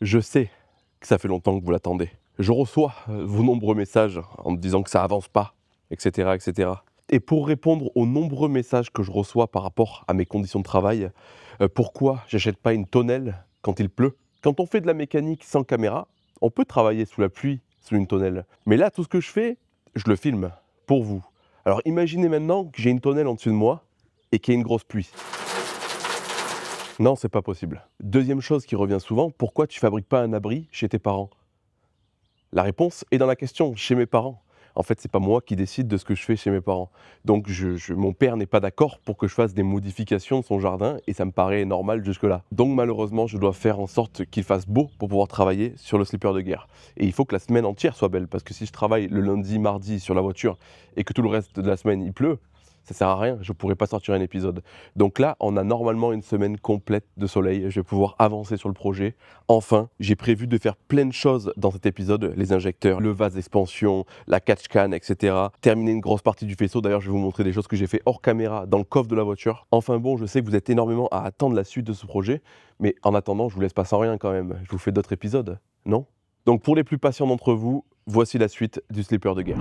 Je sais que ça fait longtemps que vous l'attendez. Je reçois vos nombreux messages en me disant que ça avance pas, etc., etc. Et pour répondre aux nombreux messages que je reçois par rapport à mes conditions de travail, pourquoi j'achète pas une tonnelle quand il pleut? Quand on fait de la mécanique sans caméra, on peut travailler sous la pluie, sous une tonnelle. Mais là, tout ce que je fais, je le filme pour vous. Alors imaginez maintenant que j'ai une tonnelle en dessus de moi et qu'il y a une grosse pluie. Non, c'est pas possible. Deuxième chose qui revient souvent, pourquoi tu fabriques pas un abri chez tes parents? La réponse est dans la question, chez mes parents. En fait, c'est pas moi qui décide de ce que je fais chez mes parents. Donc mon père n'est pas d'accord pour que je fasse des modifications de son jardin et ça me paraît normal jusque-là. Donc malheureusement, je dois faire en sorte qu'il fasse beau pour pouvoir travailler sur le slipper de guerre. Et il faut que la semaine entière soit belle parce que si je travaille le lundi, mardi sur la voiture et que tout le reste de la semaine il pleut, ça sert à rien, je pourrais pas sortir un épisode. Donc là, on a normalement une semaine complète de soleil, je vais pouvoir avancer sur le projet. Enfin, j'ai prévu de faire plein de choses dans cet épisode, les injecteurs, le vase d'expansion, la catch can, etc. Terminer une grosse partie du faisceau, d'ailleurs je vais vous montrer des choses que j'ai fait hors caméra dans le coffre de la voiture. Enfin bon, je sais que vous êtes énormément à attendre la suite de ce projet, mais en attendant, je vous laisse pas sans rien quand même, je vous fais d'autres épisodes, non? Donc pour les plus patients d'entre vous, voici la suite du slipper de guerre.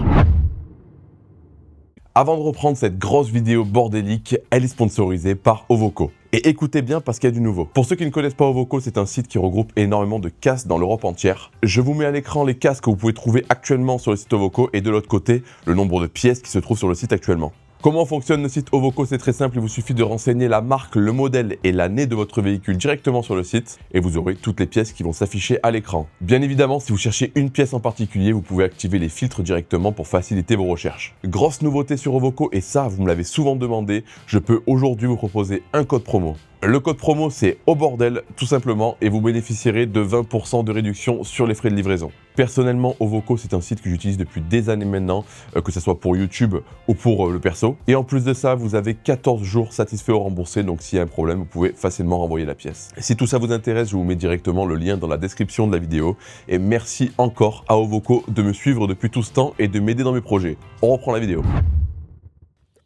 Avant de reprendre cette grosse vidéo bordélique, elle est sponsorisée par Ovoco. Et écoutez bien parce qu'il y a du nouveau. Pour ceux qui ne connaissent pas Ovoco, c'est un site qui regroupe énormément de casques dans l'Europe entière. Je vous mets à l'écran les casques que vous pouvez trouver actuellement sur le site Ovoco et de l'autre côté, le nombre de pièces qui se trouvent sur le site actuellement. Comment fonctionne le site Ovoco? C'est très simple, il vous suffit de renseigner la marque, le modèle et l'année de votre véhicule directement sur le site et vous aurez toutes les pièces qui vont s'afficher à l'écran. Bien évidemment, si vous cherchez une pièce en particulier, vous pouvez activer les filtres directement pour faciliter vos recherches. Grosse nouveauté sur Ovoco, et ça vous me l'avez souvent demandé, je peux aujourd'hui vous proposer un code promo. Le code promo c'est au bordel tout simplement et vous bénéficierez de 20% de réduction sur les frais de livraison. Personnellement, Ovoco c'est un site que j'utilise depuis des années maintenant, que ce soit pour YouTube ou pour le perso. Et en plus de ça, vous avez 14 jours satisfaits ou remboursés, donc s'il y a un problème, vous pouvez facilement renvoyer la pièce. Si tout ça vous intéresse, je vous mets directement le lien dans la description de la vidéo. Et merci encore à Ovoco de me suivre depuis tout ce temps et de m'aider dans mes projets. On reprend la vidéo.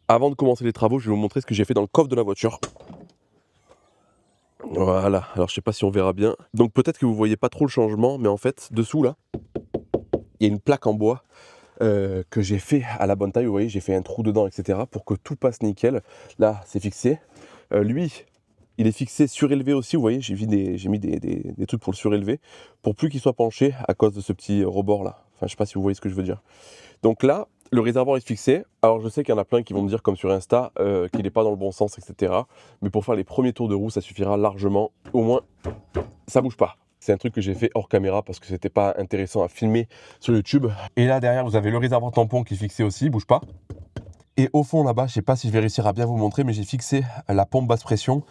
Avant de commencer les travaux, je vais vous montrer ce que j'ai fait dans le coffre de la voiture. Voilà, alors je sais pas si on verra bien. Donc peut-être que vous voyez pas trop le changement, mais en fait, dessous là, il y a une plaque en bois que j'ai fait à la bonne taille. Vous voyez, j'ai fait un trou dedans, etc. pour que tout passe nickel. Là, c'est fixé. Lui, il est fixé surélevé aussi. Vous voyez, j'ai mis des trucs pour le surélever, pour plus qu'il soit penché à cause de ce petit rebord là. Enfin, je sais pas si vous voyez ce que je veux dire. Donc là, le réservoir est fixé. Alors je sais qu'il y en a plein qui vont me dire comme sur Insta qu'il n'est pas dans le bon sens, etc. Mais pour faire les premiers tours de roue, ça suffira largement. Au moins, ça bouge pas. C'est un truc que j'ai fait hors caméra parce que c'était pas intéressant à filmer sur YouTube. Et là derrière, vous avez le réservoir tampon qui est fixé aussi, il bouge pas. Et au fond là-bas, je sais pas si je vais réussir à bien vous montrer, mais j'ai fixé la pompe basse pression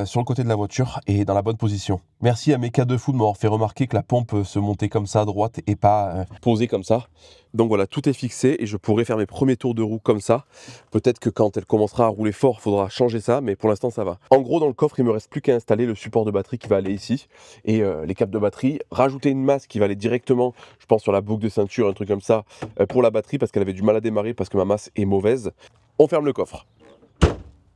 sur le côté de la voiture et dans la bonne position. Merci à mes cas de fou de m'avoir fait remarquer que la pompe se montait comme ça à droite et pas posée comme ça. Donc voilà, tout est fixé et je pourrai faire mes premiers tours de roue comme ça. Peut-être que quand elle commencera à rouler fort, il faudra changer ça, mais pour l'instant ça va. En gros, dans le coffre, il me reste plus qu'à installer le support de batterie qui va aller ici et les câbles de batterie, rajouter une masse qui va aller directement, je pense sur la boucle de ceinture, un truc comme ça, pour la batterie parce qu'elle avait du mal à démarrer parce que ma masse est mauvaise. On ferme le coffre.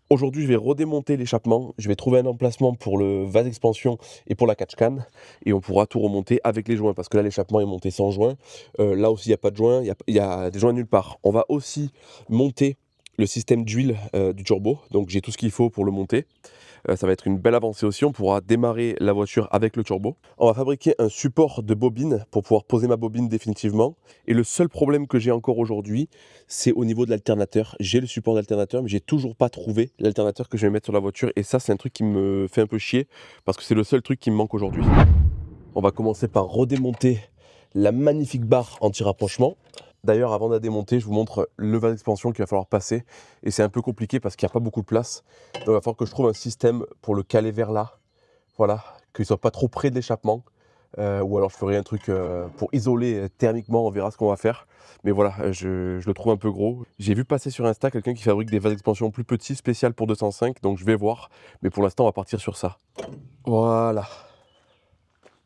Aujourd'hui, je vais redémonter l'échappement, je vais trouver un emplacement pour le vase expansion et pour la catch can et on pourra tout remonter avec les joints parce que là, l'échappement est monté sans joint. Là aussi, il n'y a pas de joint, il y a des joints nulle part. On va aussi monter le système d'huile du turbo, donc j'ai tout ce qu'il faut pour le monter. Ça va être une belle avancée aussi, on pourra démarrer la voiture avec le turbo. On va fabriquer un support de bobine pour pouvoir poser ma bobine définitivement. Et le seul problème que j'ai encore aujourd'hui, c'est au niveau de l'alternateur. J'ai le support d'alternateur, mais j'ai toujours pas trouvé l'alternateur que je vais mettre sur la voiture. Et ça, c'est un truc qui me fait un peu chier, parce que c'est le seul truc qui me manque aujourd'hui. On va commencer par redémonter la magnifique barre anti-rapprochement. D'ailleurs, avant de la démonter, je vous montre le vase d'expansion qu'il va falloir passer. Et c'est un peu compliqué parce qu'il n'y a pas beaucoup de place. Donc il va falloir que je trouve un système pour le caler vers là. Voilà, qu'il ne soit pas trop près de l'échappement. Ou alors je ferai un truc pour isoler thermiquement, on verra ce qu'on va faire. Mais voilà, je le trouve un peu gros. J'ai vu passer sur Insta quelqu'un qui fabrique des vases d'expansion plus petits, spécial pour 205. Donc je vais voir. Mais pour l'instant, on va partir sur ça. Voilà.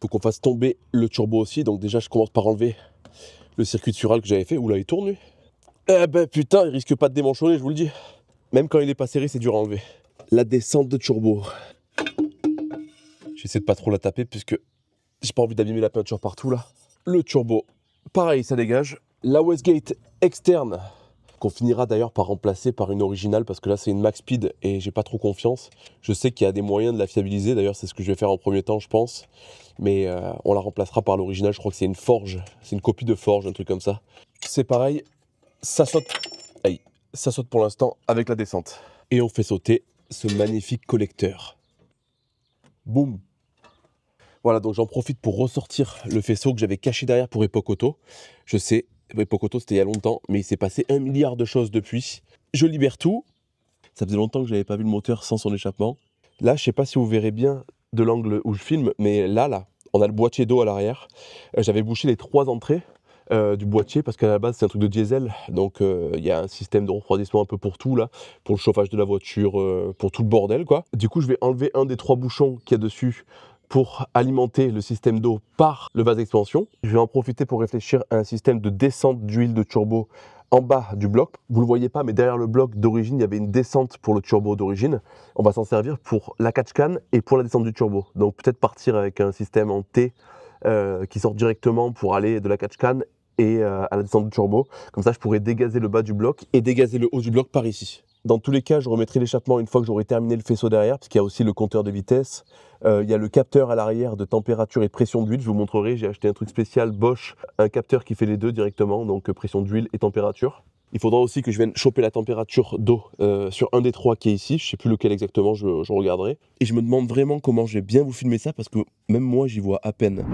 Faut qu'on fasse tomber le turbo aussi. Donc déjà, je commence par enlever le circuit de sural que j'avais fait. Oula, il tourne lui. Eh ben putain, il risque pas de démanchonner, je vous le dis. Même quand il est pas serré, c'est dur à enlever. La descente de turbo. J'essaie de pas trop la taper puisque J'ai pas envie d'abîmer la peinture partout là. Le turbo, pareil, ça dégage. La Westgate externe, qu'on finira d'ailleurs par remplacer par une originale parce que là c'est une max speed et j'ai pas trop confiance. Je sais qu'il y a des moyens de la fiabiliser, d'ailleurs c'est ce que je vais faire en premier temps je pense. Mais on la remplacera par l'original, je crois que c'est une forge, c'est une copie de forge, un truc comme ça. C'est pareil, ça saute, aïe, ça saute pour l'instant avec la descente. Et on fait sauter ce magnifique collecteur. Boum. Voilà, donc j'en profite pour ressortir le faisceau que j'avais caché derrière pour Epoch Auto. Je sais, Epoch Auto c'était il y a longtemps, mais il s'est passé 1 milliard de choses depuis. Je libère tout. Ça faisait longtemps que je n'avais pas vu le moteur sans son échappement. Là, je sais pas si vous verrez bien de l'angle où je filme, mais là, on a le boîtier d'eau à l'arrière. J'avais bouché les 3 entrées du boîtier parce qu'à la base c'est un truc de diesel, donc il y a un système de refroidissement un peu pour tout là, pour le chauffage de la voiture, pour tout le bordel quoi. Du coup je vais enlever un des 3 bouchons qu'il y a dessus pour alimenter le système d'eau par le vase d'expansion. Je vais en profiter pour réfléchir à un système de descente d'huile de turbo en bas du bloc. Vous le voyez pas, mais derrière le bloc d'origine, il y avait une descente pour le turbo d'origine. On va s'en servir pour la catch-can et pour la descente du turbo. Donc peut-être partir avec un système en T qui sort directement pour aller de la catch-can et à la descente du turbo. Comme ça, je pourrais dégazer le bas du bloc et dégazer le haut du bloc par ici. Dans tous les cas, je remettrai l'échappement une fois que j'aurai terminé le faisceau derrière, parce qu'il y a aussi le compteur de vitesse. Il y a le capteur à l'arrière de température et de pression d'huile. Je vous montrerai, j'ai acheté un truc spécial Bosch, un capteur qui fait les deux directement, donc pression d'huile et température. Il faudra aussi que je vienne choper la température d'eau sur un des 3 qui est ici. Je ne sais plus lequel exactement, je regarderai. Et je me demande vraiment comment je vais bien vous filmer ça, parce que même moi, j'y vois à peine.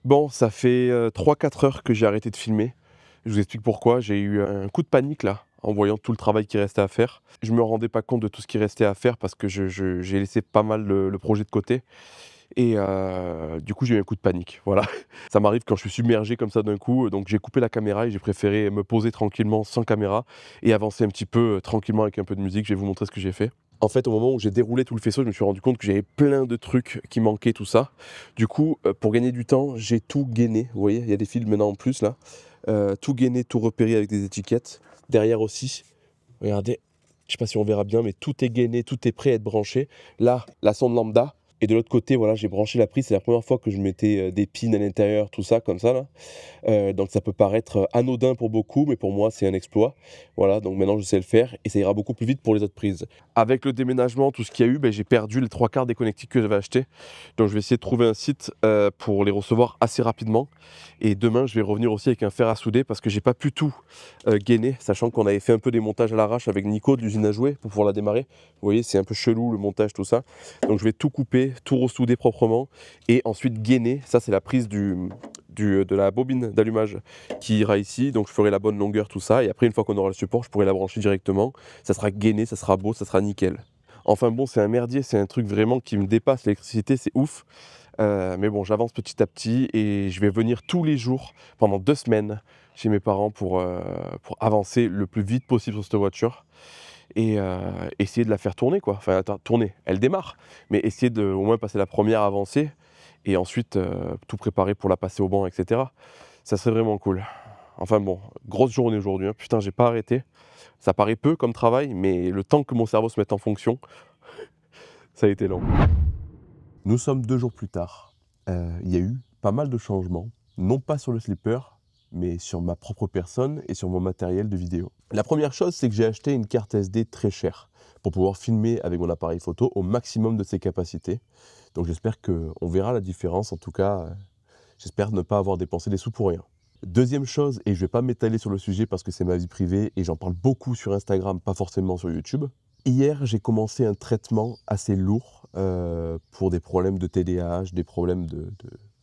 Bon, ça fait 3-4 heures que j'ai arrêté de filmer. Je vous explique pourquoi. J'ai eu un coup de panique là, en voyant tout le travail qui restait à faire. Je me rendais pas compte de tout ce qui restait à faire parce que j'ai laissé pas mal le projet de côté. Et du coup, j'ai eu un coup de panique. Voilà. Ça m'arrive quand je suis submergé comme ça d'un coup. Donc, j'ai coupé la caméra et j'ai préféré me poser tranquillement sans caméra et avancer un petit peu tranquillement avec un peu de musique. Je vais vous montrer ce que j'ai fait. En fait, au moment où j'ai déroulé tout le faisceau, je me suis rendu compte que j'avais plein de trucs qui manquaient, tout ça. Du coup, pour gagner du temps, j'ai tout gainé. Vous voyez, il y a des fils maintenant en plus là. Tout gainé, tout repéré avec des étiquettes. Derrière aussi, regardez, je sais pas si on verra bien, mais tout est gainé, tout est prêt à être branché. Là, la sonde lambda. Et de l'autre côté, voilà, j'ai branché la prise. C'est la première fois que je mettais des pins à l'intérieur, tout ça, comme ça là. Donc ça peut paraître anodin pour beaucoup, mais pour moi c'est un exploit. Voilà, donc maintenant je sais le faire et ça ira beaucoup plus vite pour les autres prises. Avec le déménagement, tout ce qu'il y a eu, j'ai perdu les 3/4 des connectiques que j'avais achetés. Donc je vais essayer de trouver un site pour les recevoir assez rapidement. Et demain je vais revenir aussi avec un fer à souder parce que j'ai pas pu tout gainer, sachant qu'on avait fait un peu des montages à l'arrache avec Nico de l'usine à jouets pour pouvoir la démarrer. Vous voyez, c'est un peu chelou le montage, tout ça. Donc je vais tout couper, tout ressouder proprement et ensuite gainer. Ça c'est la prise de la bobine d'allumage qui ira ici, donc je ferai la bonne longueur, tout ça, et après une fois qu'on aura le support, je pourrai la brancher directement, ça sera gainé, ça sera beau, ça sera nickel. Enfin bon, c'est un merdier, c'est un truc vraiment qui me dépasse, l'électricité, c'est ouf, mais bon, j'avance petit à petit, et je vais venir tous les jours, pendant 2 semaines, chez mes parents pour avancer le plus vite possible sur cette voiture, et essayer de la faire tourner, quoi. Enfin, attends, tourner, elle démarre, mais essayer de au moins passer la première avancée, et ensuite tout préparer pour la passer au banc, etc. Ça serait vraiment cool. Enfin bon, grosse journée aujourd'hui, hein. Putain, j'ai pas arrêté. Ça paraît peu comme travail, mais le temps que mon cerveau se mette en fonction, ça a été long. Nous sommes 2 jours plus tard. Il y a eu pas mal de changements, non pas sur le slipper, mais sur ma propre personne et sur mon matériel de vidéo. La première chose, c'est que j'ai acheté une carte SD très chère pour pouvoir filmer avec mon appareil photo au maximum de ses capacités. Donc j'espère qu'on verra la différence, en tout cas, j'espère ne pas avoir dépensé des sous pour rien. Deuxième chose, et je ne vais pas m'étaler sur le sujet parce que c'est ma vie privée et j'en parle beaucoup sur Instagram, pas forcément sur YouTube. Hier, j'ai commencé un traitement assez lourd pour des problèmes de TDAH, des problèmes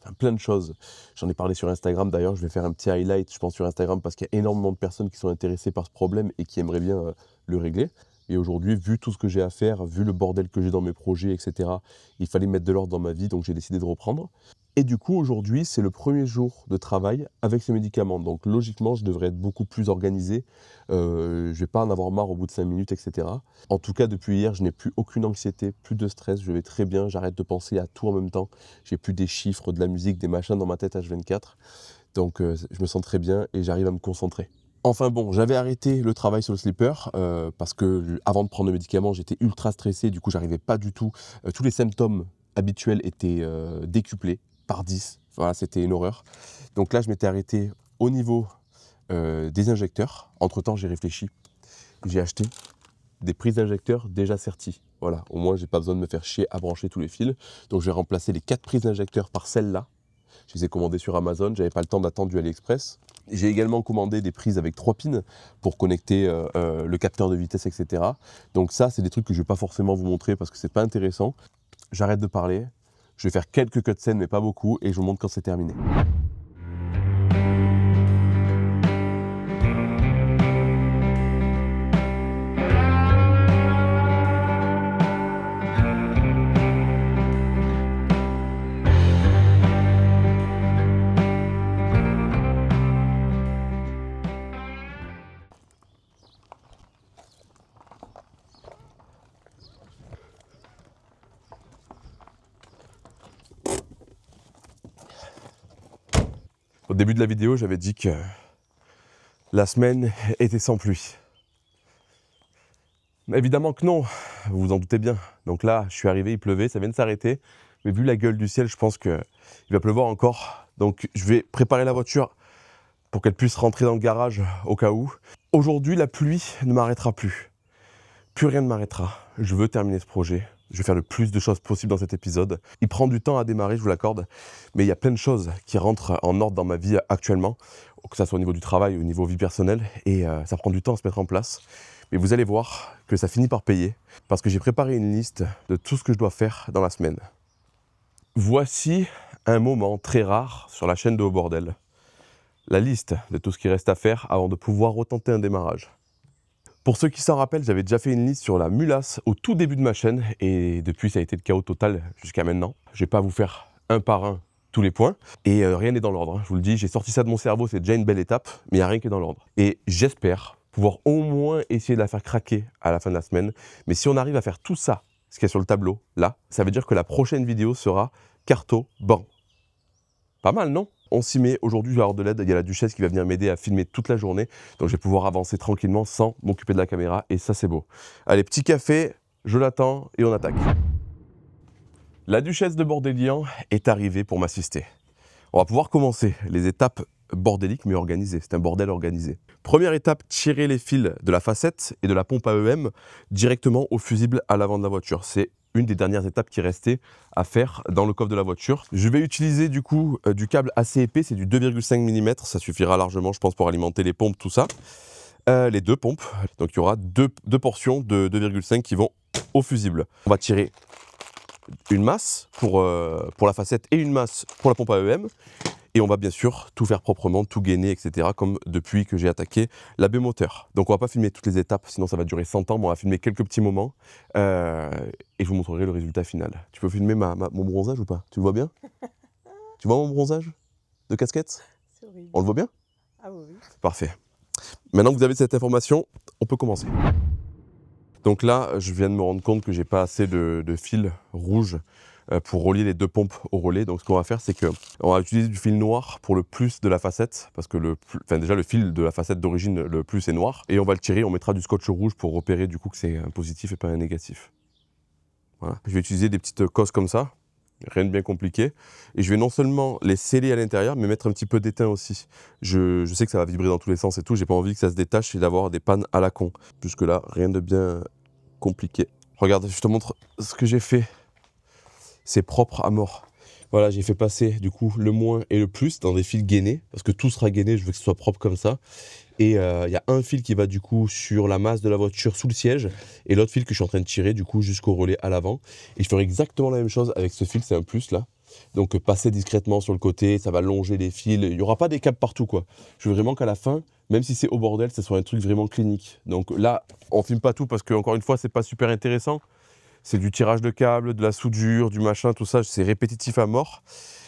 enfin, plein de choses. J'en ai parlé sur Instagram d'ailleurs, je vais faire un petit highlight, je pense, sur Instagram parce qu'il y a énormément de personnes qui sont intéressées par ce problème et qui aimeraient bien le régler. Et aujourd'hui, vu tout ce que j'ai à faire, vu le bordel que j'ai dans mes projets, etc., il fallait mettre de l'ordre dans ma vie, donc j'ai décidé de reprendre. Et du coup, aujourd'hui, c'est le premier jour de travail avec ce médicament. Donc logiquement, je devrais être beaucoup plus organisé. Je ne vais pas en avoir marre au bout de 5 minutes, etc. En tout cas, depuis hier, je n'ai plus aucune anxiété, plus de stress. Je vais très bien, j'arrête de penser à tout en même temps. J'ai plus des chiffres, de la musique, des machins dans ma tête H24. Donc je me sens très bien et j'arrive à me concentrer. Enfin bon, j'avais arrêté le travail sur le slipper parce que avant de prendre le médicament, j'étais ultra stressé. Du coup, j'arrivais pas du tout. Tous les symptômes habituels étaient décuplés par 10. Voilà, c'était une horreur. Donc là, je m'étais arrêté au niveau des injecteurs. Entre-temps, j'ai réfléchi. J'ai acheté des prises d'injecteurs déjà serties. Voilà, au moins, j'ai pas besoin de me faire chier à brancher tous les fils. Donc, je vais remplacer les 4 prises d'injecteurs par celle-là. Je les ai commandées sur Amazon. J'avais pas le temps d'attendre du AliExpress. J'ai également commandé des prises avec 3 pins pour connecter le capteur de vitesse, etc. Donc ça, c'est des trucs que je vais pas forcément vous montrer parce que c'est pas intéressant. J'arrête de parler. Je vais faire quelques cutscenes, mais pas beaucoup, et je vous montre quand c'est terminé. Au début de la vidéo, j'avais dit que la semaine était sans pluie. Évidemment que non, vous vous en doutez bien. Donc là, je suis arrivé, il pleuvait, ça vient de s'arrêter. Mais vu la gueule du ciel, je pense qu'il va pleuvoir encore. Donc je vais préparer la voiture pour qu'elle puisse rentrer dans le garage au cas où. Aujourd'hui, la pluie ne m'arrêtera plus. Plus rien ne m'arrêtera. Je veux terminer ce projet. Je vais faire le plus de choses possible dans cet épisode. Il prend du temps à démarrer, je vous l'accorde, mais il y a plein de choses qui rentrent en ordre dans ma vie actuellement, que ce soit au niveau du travail ou au niveau vie personnelle, et ça prend du temps à se mettre en place. Mais vous allez voir que ça finit par payer, parce que j'ai préparé une liste de tout ce que je dois faire dans la semaine. Voici un moment très rare sur la chaîne de Haut Bordel. La liste de tout ce qui reste à faire avant de pouvoir retenter un démarrage. Pour ceux qui s'en rappellent, j'avais déjà fait une liste sur la mulasse au tout début de ma chaîne et depuis ça a été le chaos total jusqu'à maintenant. Je vais pas vous faire un par un tous les points et rien n'est dans l'ordre. Je vous le dis, j'ai sorti ça de mon cerveau, c'est déjà une belle étape, mais il n'y a rien qui est dans l'ordre. Et j'espère pouvoir au moins essayer de la faire craquer à la fin de la semaine. Mais si on arrive à faire tout ça, ce qu'il y a sur le tableau, là, ça veut dire que la prochaine vidéo sera carto-ban. Pas mal, non? On s'y met. Aujourd'hui, je vais avoir de l'aide. Il y a la duchesse qui va venir m'aider à filmer toute la journée. Donc, je vais pouvoir avancer tranquillement sans m'occuper de la caméra. Et ça, c'est beau. Allez, petit café, je l'attends et on attaque. La duchesse de Bordélian est arrivée pour m'assister. On va pouvoir commencer les étapes bordéliques mais organisées. C'est un bordel organisé. Première étape, tirer les fils de la facette et de la pompe à EM directement au fusible à l'avant de la voiture. C'est une des dernières étapes qui restait à faire dans le coffre de la voiture. Je vais utiliser du coup du câble assez épais, c'est du 2,5 mm, ça suffira largement je pense pour alimenter les pompes, tout ça. Les deux pompes, donc il y aura deux portions de 2,5 qui vont au fusible. On va tirer une masse pour la facette et une masse pour la pompe à EM. Et on va bien sûr tout faire proprement, tout gainer, etc. comme depuis que j'ai attaqué la baie moteur. Donc on va pas filmer toutes les étapes, sinon ça va durer 100 ans, mais on va filmer quelques petits moments et je vous montrerai le résultat final. Tu peux filmer mon bronzage ou pas? Tu le vois bien? Tu vois mon bronzage de casquette? C'est horrible. On le voit bien? Ah oui, oui. Parfait. Maintenant que vous avez cette information, on peut commencer. Donc là, je viens de me rendre compte que j'ai pas assez de fil rouge pour relier les deux pompes au relais. Donc ce qu'on va faire, c'est qu'on va utiliser du fil noir pour le plus de la facette, parce que déjà le fil de la facette d'origine, le plus est noir, et on va le tirer, on mettra du scotch rouge pour repérer du coup que c'est un positif et pas un négatif. Voilà. Je vais utiliser des petites cosses comme ça, rien de bien compliqué, et je vais non seulement les sceller à l'intérieur, mais mettre un petit peu d'étain aussi. Je sais que ça va vibrer dans tous les sens et tout, j'ai pas envie que ça se détache et d'avoir des pannes à la con. Jusque là, rien de bien compliqué. Regarde, je te montre ce que j'ai fait. C'est propre à mort. Voilà, j'ai fait passer du coup le moins et le plus dans des fils gainés, parce que tout sera gainé, je veux que ce soit propre comme ça. Et il y a un fil qui va du coup sur la masse de la voiture sous le siège, et l'autre fil que je suis en train de tirer du coup jusqu'au relais à l'avant. Et je ferai exactement la même chose avec ce fil, c'est un plus là. Donc passer discrètement sur le côté, ça va longer les fils, il n'y aura pas des câbles partout quoi. Je veux vraiment qu'à la fin, même si c'est au bordel, ce soit un truc vraiment clinique. Donc là, on filme pas tout parce que encore une fois, c'est pas super intéressant. c'est du tirage de câbles, de la soudure, du machin, tout ça, c'est répétitif à mort.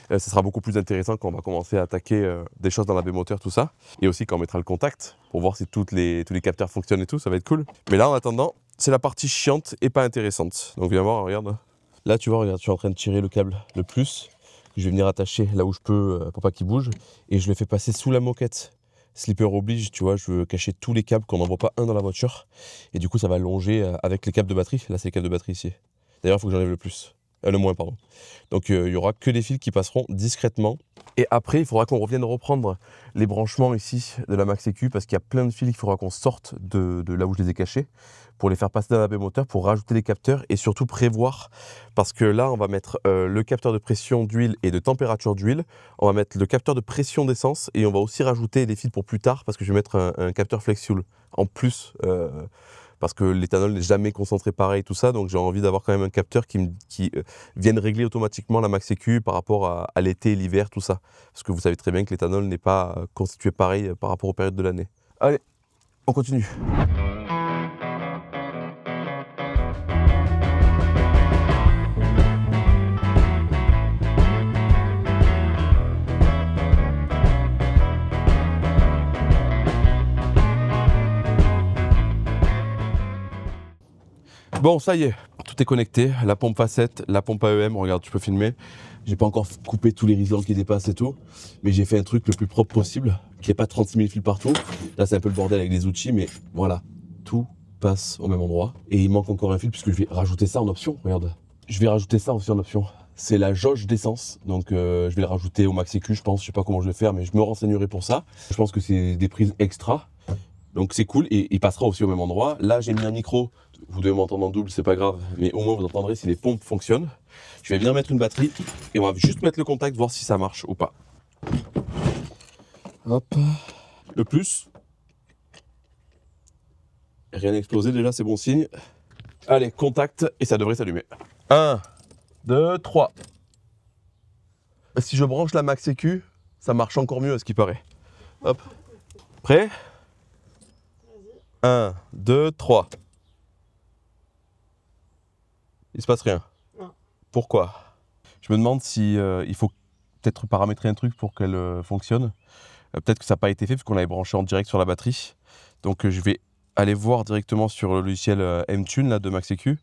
Ça sera beaucoup plus intéressant quand on va commencer à attaquer des choses dans la baie moteur, tout ça. Et aussi quand on mettra le contact pour voir si tous les capteurs fonctionnent et tout, ça va être cool. Mais là, en attendant, c'est la partie chiante et pas intéressante. Donc viens voir, regarde. Là, tu vois, regarde, je suis en train de tirer le câble le plus. Je vais venir attacher là où je peux pour pas qu'il bouge. Et je le fais passer sous la moquette. Slipper oblige, tu vois, je veux cacher tous les câbles, qu'on n'en voit pas un dans la voiture. Et du coup, ça va longer avec les câbles de batterie. Là, c'est les câbles de batterie ici. D'ailleurs, il faut que j'enlève le moins, pardon. Donc, il y aura que des fils qui passeront discrètement. Et après, il faudra qu'on revienne reprendre les branchements ici de la Max-Sécu parce qu'il y a plein de fils qu'il faudra qu'on sorte de là où je les ai cachés pour les faire passer dans la baie moteur, pour rajouter les capteurs et surtout prévoir, parce que là, on va mettre le capteur de pression d'huile et de température d'huile, on va mettre le capteur de pression d'essence et on va aussi rajouter les fils pour plus tard parce que je vais mettre un capteur FlexFuel en plus, parce que l'éthanol n'est jamais concentré pareil, tout ça, donc j'ai envie d'avoir quand même un capteur qui vienne régler automatiquement la Max-Sécu par rapport à l'été et l'hiver, tout ça. Parce que vous savez très bien que l'éthanol n'est pas constitué pareil par rapport aux périodes de l'année. Allez, on continue. Bon, ça y est, tout est connecté, la pompe facette, la pompe AEM, regarde, tu peux filmer. J'ai pas encore coupé tous les riselants qui dépassent et tout, mais j'ai fait un truc le plus propre possible, qu'il n'y ait pas 36 000 fils partout. Là, c'est un peu le bordel avec les outils, mais voilà, tout passe au même endroit. Et il manque encore un fil, puisque je vais rajouter ça en option, regarde. Je vais rajouter ça aussi en option. C'est la jauge d'essence, donc je vais le rajouter au Max-Sécu, je pense, je sais pas comment je vais faire, mais je me renseignerai pour ça. Je pense que c'est des prises extra. Donc c'est cool et il passera aussi au même endroit. Là j'ai mis un micro, vous devez m'entendre en double, c'est pas grave, mais au moins vous entendrez si les pompes fonctionnent. Je vais bien mettre une batterie et on va juste mettre le contact, voir si ça marche ou pas. Hop. Le plus. Rien n'a explosé déjà, c'est bon signe. Allez, contact et ça devrait s'allumer. 1, 2, 3. Si je branche la Max-Sécu, ça marche encore mieux à ce qui paraît. Hop. Prêt ? 1, 2, 3. Il se passe rien. Non. Pourquoi? Je me demande si il faut peut-être paramétrer un truc pour qu'elle fonctionne. Peut-être que ça n'a pas été fait puisqu'on l'avait branché en direct sur la batterie. Donc je vais aller voir directement sur le logiciel M-Tune là, de Max-Sécu,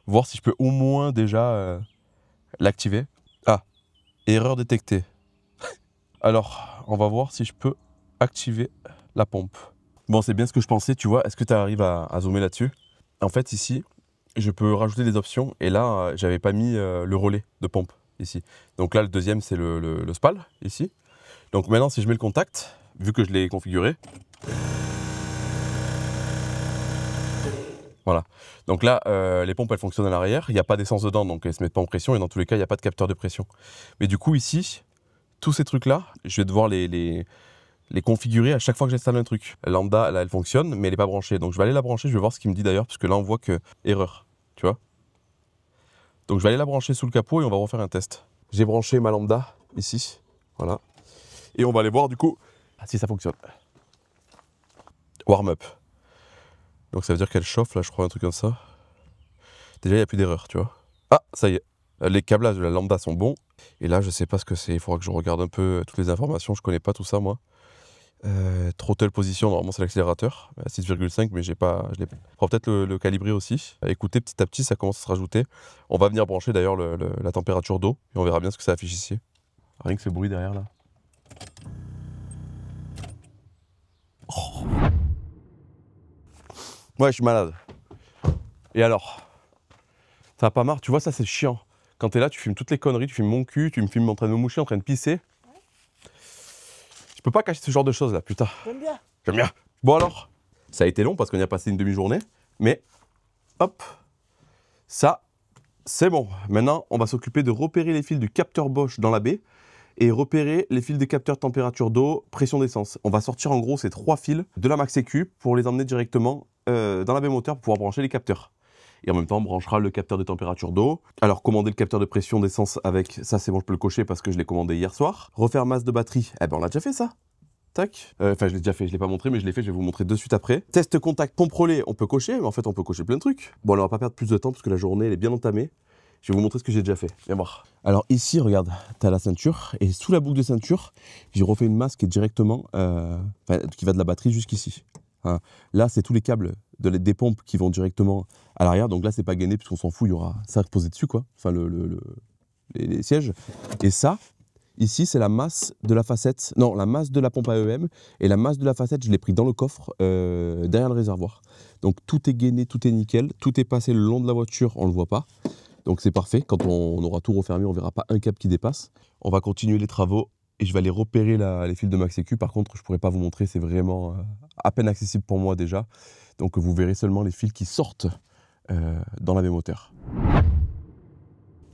voir si je peux au moins déjà l'activer. Ah, erreur détectée. Alors, on va voir si je peux activer la pompe. Bon, c'est bien ce que je pensais, tu vois. Est-ce que tu arrives à zoomer là-dessus? En fait, ici, je peux rajouter des options. Et là, j'avais pas mis le relais de pompe, ici. Donc là, le deuxième, c'est le SPAL, ici. Donc maintenant, si je mets le contact, vu que je l'ai configuré. Voilà. Donc là, les pompes, elles fonctionnent à l'arrière. Il n'y a pas d'essence dedans, donc elles ne se mettent pas en pression. Et dans tous les cas, il n'y a pas de capteur de pression. Mais du coup, ici, tous ces trucs-là, je vais devoir les configurer à chaque fois que j'installe un truc. Lambda, là, elle fonctionne, mais elle n'est pas branchée. Donc je vais aller la brancher, je vais voir ce qu'il me dit d'ailleurs, parce que là, on voit que erreur, tu vois. Donc je vais aller la brancher sous le capot et on va refaire un test. J'ai branché ma lambda, ici, voilà. Et on va aller voir, du coup, si ça fonctionne. Warm-up. Donc ça veut dire qu'elle chauffe, là, je crois, un truc comme ça. Déjà, il n'y a plus d'erreur, tu vois. Ah, ça y est. Les câblages de la lambda sont bons. Et là, je sais pas ce que c'est. Il faudra que je regarde un peu toutes les informations. Je connais pas tout ça, moi. Throttle position, normalement c'est l'accélérateur, 6,5, mais je l'ai pas. Il faudra peut-être le calibrer aussi. Écoutez, petit à petit, ça commence à se rajouter. On va venir brancher d'ailleurs la température d'eau et on verra bien ce que ça affiche ici. Rien que ce bruit derrière là. Oh. Ouais, je suis malade. Et alors? Ça va pas marre, tu vois, ça c'est chiant. Quand t'es là, tu filmes toutes les conneries, tu filmes mon cul, tu me filmes en train de me moucher, en train de pisser. Je peux pas cacher ce genre de choses là, putain. J'aime bien. J'aime bien. Bon alors, ça a été long parce qu'on y a passé une demi-journée, mais hop, ça, c'est bon. Maintenant, on va s'occuper de repérer les fils du capteur Bosch dans la baie et repérer les fils des capteurs température d'eau, pression d'essence. On va sortir en gros ces 3 fils de la Max-Sécu pour les emmener directement dans la baie moteur pour pouvoir brancher les capteurs. Et en même temps, on branchera le capteur de température d'eau. Alors, commander le capteur de pression d'essence avec, ça c'est bon, je peux le cocher parce que je l'ai commandé hier soir. Refaire masse de batterie, eh ben on l'a déjà fait ça. Tac. Enfin, je l'ai déjà fait, je l'ai pas montré, mais je l'ai fait, je vais vous montrer de suite après. Test contact pompe relais, on peut cocher, mais en fait, on peut cocher plein de trucs. Bon, on va pas perdre plus de temps parce que la journée, elle est bien entamée. Je vais vous montrer ce que j'ai déjà fait. Viens voir. Alors ici, regarde, tu as la ceinture, et sous la boucle de ceinture, j'ai refait une masse qui est directement, qui va de la batterie jusqu'ici. Hein. Là, c'est tous les câbles des pompes qui vont directement à l'arrière. Donc là, c'est pas gainé puisqu'on s'en fout, il y aura ça posé dessus, quoi. Enfin, les sièges. Et ça, ici, c'est la masse de la facette. Non, la masse de la pompe à EM. Et la masse de la facette, je l'ai pris dans le coffre, derrière le réservoir. Donc tout est gainé, tout est nickel. Tout est passé le long de la voiture, on ne le voit pas. Donc c'est parfait. Quand on aura tout refermé, on ne verra pas un câble qui dépasse. On va continuer les travaux et je vais aller repérer les fils de MaxSécu. Par contre, je ne pourrai pas vous montrer. C'est vraiment à peine accessible pour moi déjà. Donc vous verrez seulement les fils qui sortent dans la moteur.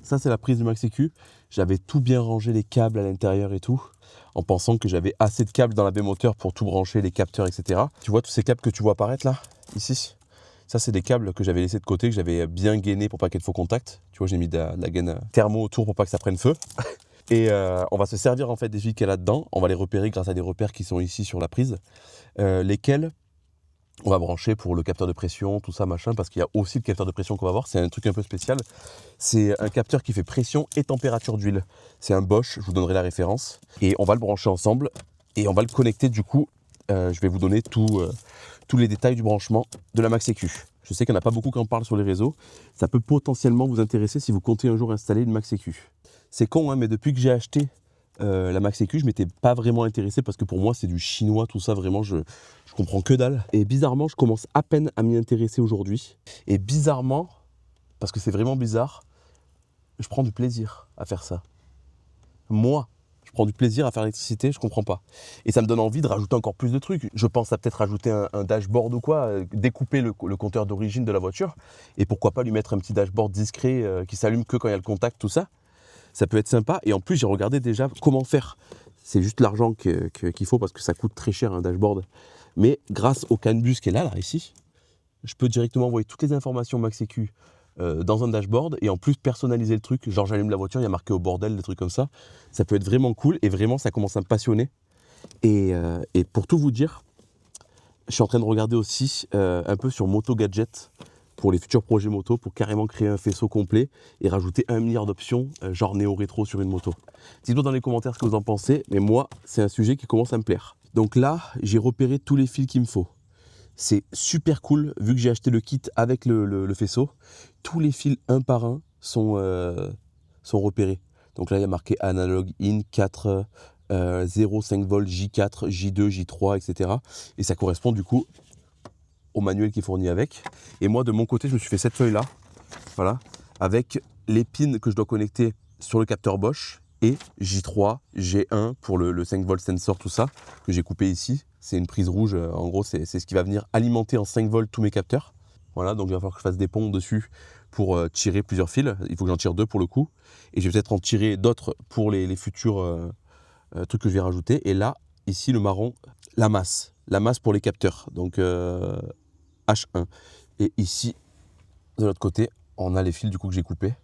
Ça, c'est la prise du MaxSécu. J'avais tout bien rangé, les câbles à l'intérieur et tout, en pensant que j'avais assez de câbles dans la baie moteur pour tout brancher, les capteurs, etc. Tu vois tous ces câbles que tu vois apparaître là, ici? Ça, c'est des câbles que j'avais laissés de côté, que j'avais bien gainés pour pas qu'il y ait de faux contact. Tu vois, j'ai mis de la gaine thermo autour pour pas que ça prenne feu. Et on va se servir en fait des fils qu'il y a là-dedans. On va les repérer grâce à des repères qui sont ici sur la prise, lesquels on va brancher pour le capteur de pression, tout ça, machin, parce qu'il y a aussi le capteur de pression qu'on va voir. C'est un truc un peu spécial. C'est un capteur qui fait pression et température d'huile. C'est un Bosch, je vous donnerai la référence. Et on va le brancher ensemble et on va le connecter du coup. Je vais vous donner tous les détails du branchement de la MaxSécu. Je sais qu'il n'y en a pas beaucoup qui en parlent sur les réseaux. Ça peut potentiellement vous intéresser si vous comptez un jour installer une MaxSécu. C'est con, hein, mais depuis que j'ai acheté la MaxSécu, je ne m'étais pas vraiment intéressé parce que pour moi, c'est du chinois, tout ça, vraiment, je comprends que dalle. Et bizarrement, je commence à peine à m'y intéresser aujourd'hui. Et bizarrement, parce que c'est vraiment bizarre, je prends du plaisir à faire ça. Moi, je prends du plaisir à faire l'électricité, je comprends pas. Et ça me donne envie de rajouter encore plus de trucs. Je pense à peut-être rajouter un dashboard ou quoi, découper le compteur d'origine de la voiture, et pourquoi pas lui mettre un petit dashboard discret qui s'allume que quand il y a le contact, tout ça. Ça peut être sympa. Et en plus, j'ai regardé déjà comment faire. C'est juste l'argent qu'il faut parce que ça coûte très cher un dashboard. Mais grâce au CAN bus qui est là, ici, je peux directement envoyer toutes les informations MaxSécu dans un dashboard et en plus personnaliser le truc. Genre j'allume la voiture, il y a marqué au bordel, des trucs comme ça. Ça peut être vraiment cool et vraiment ça commence à me passionner. Et pour tout vous dire, je suis en train de regarder aussi un peu sur Moto Gadget pour les futurs projets moto, pour carrément créer un faisceau complet et rajouter 1 milliard d'options, genre néo-rétro sur une moto. Dites-moi dans les commentaires ce que vous en pensez, mais moi, c'est un sujet qui commence à me plaire. Donc là, j'ai repéré tous les fils qu'il me faut. C'est super cool, vu que j'ai acheté le kit avec le faisceau. Tous les fils un par un sont repérés. Donc là, il y a marqué Analog In 4, 0,5 volts, J4, J2, J3, etc. Et ça correspond du coup au manuel qui est fourni avec. Et moi, de mon côté, je me suis fait cette feuille-là, voilà, avec les pins que je dois connecter sur le capteur Bosch et J3, G1 pour le 5 volts sensor, tout ça, que j'ai coupé ici. C'est une prise rouge, en gros, c'est ce qui va venir alimenter en 5 volts tous mes capteurs. Voilà, donc il va falloir que je fasse des ponts dessus pour tirer plusieurs fils. Il faut que j'en tire 2 pour le coup. Et je vais peut-être en tirer d'autres pour les futurs trucs que je vais rajouter. Et là, ici, le marron, la masse pour les capteurs. Donc H1. Et ici, de l'autre côté, on a les fils du coup que j'ai coupés.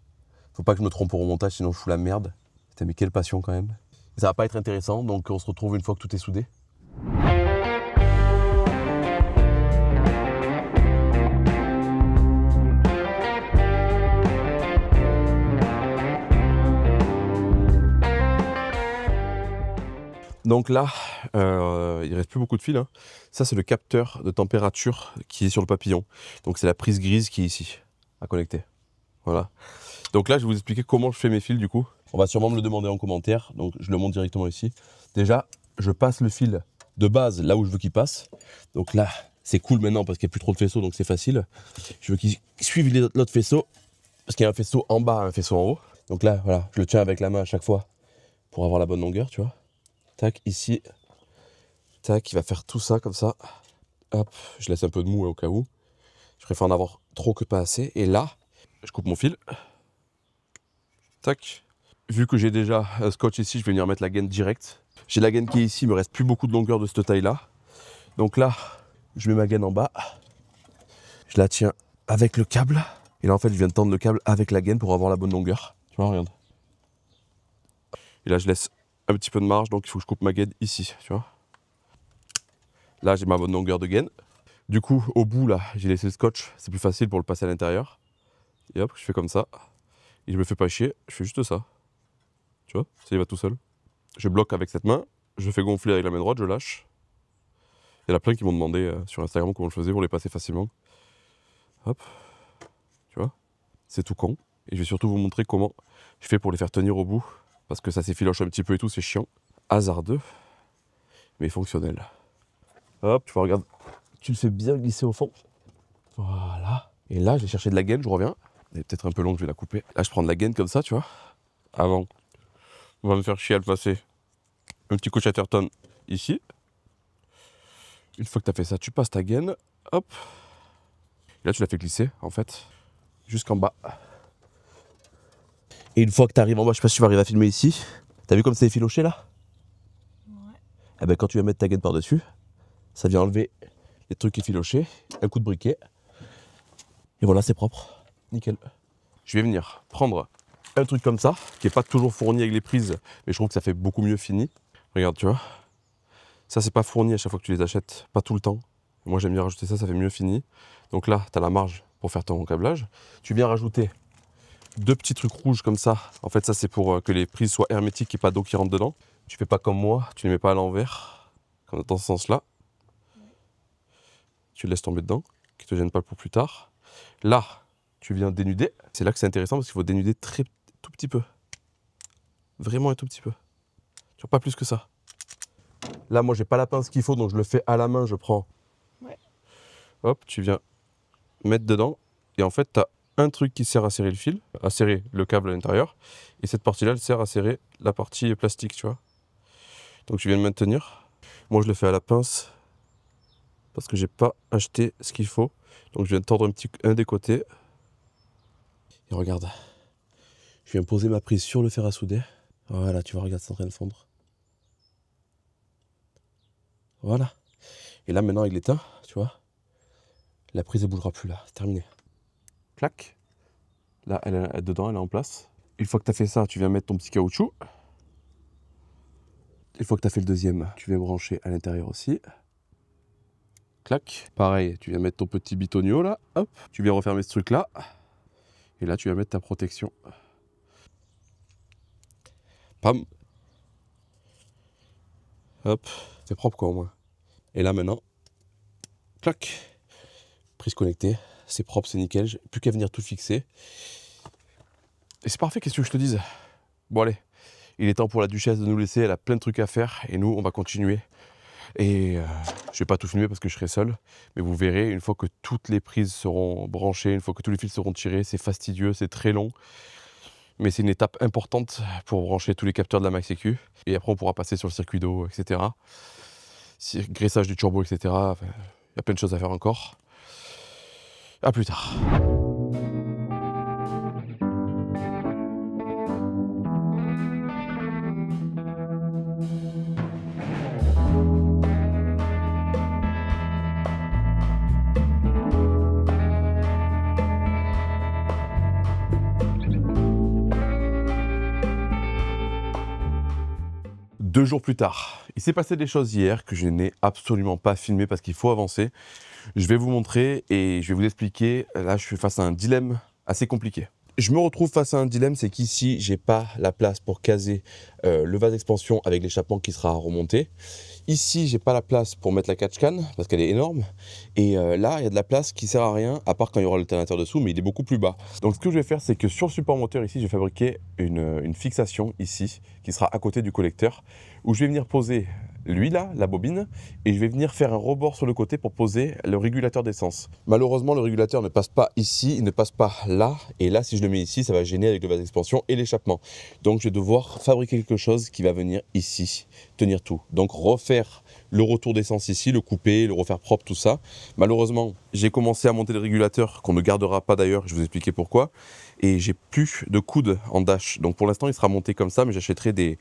Faut pas que je me trompe au remontage, sinon je fous la merde. Putain, mais quelle passion quand même. Et ça va pas être intéressant, donc on se retrouve une fois que tout est soudé. Donc là, il ne reste plus beaucoup de fils. Hein. Ça, c'est le capteur de température qui est sur le papillon. Donc c'est la prise grise qui est ici, à connecter. Voilà. Donc là, je vais vous expliquer comment je fais mes fils du coup. On va sûrement me le demander en commentaire, donc je le montre directement ici. Déjà, je passe le fil de base là où je veux qu'il passe. Donc là, c'est cool maintenant parce qu'il n'y a plus trop de faisceaux, donc c'est facile. Je veux qu'il suive l'autre faisceau, parce qu'il y a un faisceau en bas, un faisceau en haut. Donc là, voilà, je le tiens avec la main à chaque fois pour avoir la bonne longueur, tu vois. Tac, ici, tac, il va faire tout ça comme ça. Hop, je laisse un peu de mou au cas où. Je préfère en avoir trop que pas assez. Et là, je coupe mon fil. Tac. Vu que j'ai déjà un scotch ici, je vais venir mettre la gaine directe. J'ai la gaine qui est ici, il me reste plus beaucoup de longueur de cette taille-là. Donc là, je mets ma gaine en bas. Je la tiens avec le câble. Et là, en fait, je viens de tendre le câble avec la gaine pour avoir la bonne longueur. Tu vois, regarde. Et là, je laisse un petit peu de marge, donc il faut que je coupe ma gaine ici, tu vois. Là, j'ai ma bonne longueur de gaine. Du coup, au bout, là, j'ai laissé le scotch. C'est plus facile pour le passer à l'intérieur. Et hop, je fais comme ça. Et je me fais pas chier, je fais juste ça. Tu vois, ça y va tout seul. Je bloque avec cette main, je fais gonfler avec la main droite, je lâche. Il y en a plein qui m'ont demandé sur Instagram comment je faisais pour les passer facilement. Hop, tu vois, c'est tout con. Et je vais surtout vous montrer comment je fais pour les faire tenir au bout. Parce que ça s'effiloche un petit peu et tout, c'est chiant. Hasardeux, mais fonctionnel. Hop, tu vois, regarde, tu le fais bien glisser au fond. Voilà. Et là, je vais chercher de la gaine, je reviens. Elle est peut-être un peu longue, je vais la couper. Là, je prends de la gaine comme ça, tu vois. Avant, on va me faire chier à le passer. Un petit coup de Chatterton ici. Une fois que tu as fait ça, tu passes ta gaine. Hop. Et là, tu la fais glisser, en fait, jusqu'en bas. Et une fois que tu arrives en bas, je sais pas si tu vas arriver à filmer ici. T'as vu comme c'est effiloché là? Ouais. Et ben quand tu vas mettre ta gaine par-dessus, ça vient enlever les trucs effilochés. Un coup de briquet. Et voilà, c'est propre. Nickel. Je vais venir prendre un truc comme ça, qui n'est pas toujours fourni avec les prises, mais je trouve que ça fait beaucoup mieux fini. Regarde, tu vois. Ça, c'est pas fourni à chaque fois que tu les achètes, pas tout le temps. Moi, j'aime bien rajouter ça, ça fait mieux fini. Donc là, tu as la marge pour faire ton câblage. Tu viens rajouter 2 petits trucs rouges comme ça. En fait, ça, c'est pour que les prises soient hermétiques et pas d'eau qui rentre dedans. Tu fais pas comme moi, tu ne les mets pas à l'envers, comme dans ce sens-là. Tu le laisses tomber dedans, qui ne te gêne pas pour plus tard. Là, tu viens dénuder. C'est là que c'est intéressant parce qu'il faut dénuder tout petit peu. Vraiment un tout petit peu. Tu vois, pas plus que ça. Là, moi, j'ai pas la pince qu'il faut, donc je le fais à la main. Je prends. Ouais. Hop, tu viens mettre dedans. Et en fait, tu as un truc qui sert à serrer le fil, à serrer le câble à l'intérieur. Et cette partie-là, elle sert à serrer la partie plastique, tu vois. Donc, tu viens de maintenir. Moi, je le fais à la pince parce que j'ai pas acheté ce qu'il faut. Donc, je viens de tordre un des côtés. Et regarde. Je viens poser ma prise sur le fer à souder. Voilà, tu vois, regarde, c'est en train de fondre. Voilà. Et là, maintenant, il est éteint, tu vois. La prise ne bougera plus là, c'est terminé. Clac. Là, elle est dedans, elle est en place. Une fois que tu as fait ça, tu viens mettre ton petit caoutchouc. Une fois que tu as fait le deuxième, tu viens brancher à l'intérieur aussi. Clac. Pareil, tu viens mettre ton petit bitonio là. Hop. Tu viens refermer ce truc là. Et là, tu viens mettre ta protection. Pam. Hop. C'est propre quoi au moins. Et là maintenant, clac. Prise connectée. C'est propre, c'est nickel. J'ai plus qu'à venir tout fixer. Et c'est parfait, qu'est-ce que je te dise? Bon allez, il est temps pour la duchesse de nous laisser, elle a plein de trucs à faire et nous on va continuer. Et je vais pas tout filmer parce que je serai seul, mais vous verrez, une fois que toutes les prises seront branchées, une fois que tous les fils seront tirés, c'est fastidieux, c'est très long. Mais c'est une étape importante pour brancher tous les capteurs de la Max-EQ. Et après on pourra passer sur le circuit d'eau, etc. Graissage du turbo, etc. Enfin, il y a plein de choses à faire encore. A plus tard. Deux jours plus tard, il s'est passé des choses hier que je n'ai absolument pas filmé parce qu'il faut avancer. Je vais vous montrer et je vais vous expliquer. Là, je suis face à un dilemme assez compliqué. Je me retrouve face à un dilemme, c'est qu'ici, j'ai pas la place pour caser le vase d'expansion avec l'échappement qui sera remonté. Ici, j'ai pas la place pour mettre la catch-can parce qu'elle est énorme. Et là, il y a de la place qui sert à rien, à part quand il y aura l'alternateur dessous, mais il est beaucoup plus bas. Donc, ce que je vais faire, c'est que sur le support moteur ici, je vais fabriquer une fixation ici, qui sera à côté du collecteur, où je vais venir poser lui là, la bobine, et je vais venir faire un rebord sur le côté pour poser le régulateur d'essence. Malheureusement, le régulateur ne passe pas ici, il ne passe pas là, et là, si je le mets ici, ça va gêner avec le vase d'expansion et l'échappement. Donc, je vais devoir fabriquer quelque chose qui va venir ici, tenir tout. Donc, refaire le retour d'essence ici, le couper, le refaire propre, tout ça. Malheureusement, j'ai commencé à monter le régulateur, qu'on ne gardera pas d'ailleurs, je vais vous expliquer pourquoi. Et j'ai plus de coudes en dash. Donc pour l'instant, il sera monté comme ça, mais j'achèterai des